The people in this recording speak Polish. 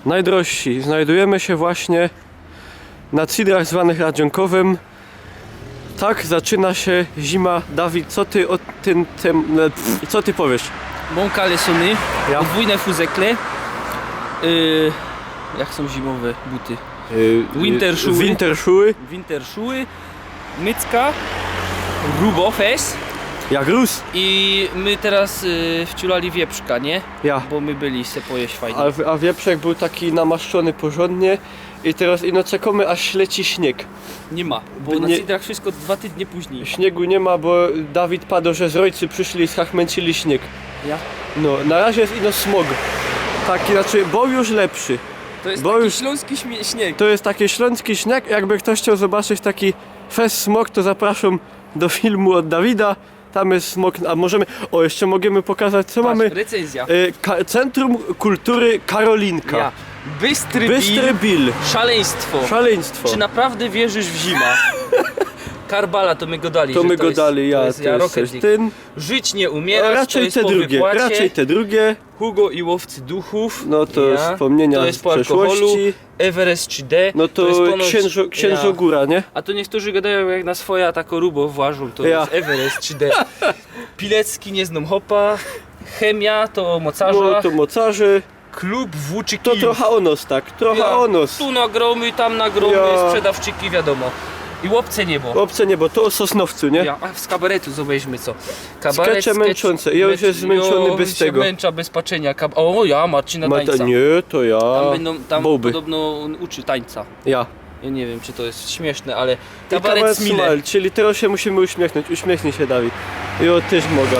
Najdrożsi. Znajdujemy się właśnie na cidrach zwanych Radzionkowym. Tak zaczyna się zima. Dawid, co ty o tym... co ty powiesz? Bon kalesony, Ja. podwójne fuzekle. Jak są zimowe buty? Winterschuhe. Winterschuhe. Winterschuhe, mycka, rubofes. Jak rósł. I my teraz wciulali wieprzka, nie? Ja. Bo my byli se pojeść fajnie. A wieprzek był taki namaszczony porządnie. I teraz ino czekamy, aż leci śnieg. Nie ma, bo By na nie- Cidrach wszystko 2 tygodnie później. Śniegu nie ma, bo Dawid padł, że z rodzicy przyszli i schachmęcili śnieg. Ja? No, na razie jest ino smog. Taki, znaczy, bo już lepszy. To jest Bo taki już- śląski śnieg. To jest taki śląski śnieg. Jakby ktoś chciał zobaczyć taki fest smog, to zapraszam do filmu od Dawida. Tam jest smog, a możemy... O, jeszcze możemy pokazać, co mamy. Recenzja. Centrum Kultury Karolinka. Ja. Bystry Bystry Bill. Bill. Szaleństwo. Szaleństwo. Czy naprawdę wierzysz w zima? Karbala to my go dali. To że my go jest, dali, to ja, jest to jest Rocket coś League. ten. Żyć nie A umierać, to raczej jest te po drugie, wypłacie. raczej te drugie. Hugo i łowcy duchów. No to wspomnienia To jest z po alkoholu. przeszłości. Everest 3D. No to, jest ponoć- księżogóra, nie? A to niektórzy gadają jak na swoja tako rubo włażą, to Ja. jest Everest 3D. Pilecki nie zną hopa. Chemia to mocarza. No to mocarzy. Klub włóczy To trochę o nos, tak, trochę o nos. Tu nagromy, tam nagromy, Ja. sprzedawczyki wiadomo. I łopce niebo. Obce niebo, to o Sosnowcu, nie? Ja, a z kabaretu zobaczmy co. Skecze męczące. Ja już jest zmęczony bez tego. Męcza bez patrzenia. O ja, Marcina Mata, tańca. nie, to ja. Tam Bołby. podobno uczy tańca. Ja. Ja nie wiem czy to jest śmieszne, ale I kabaret kabaret smile. smile, czyli teraz się musimy uśmiechnąć. Uśmiechnij się, Dawid. I o, też mogę.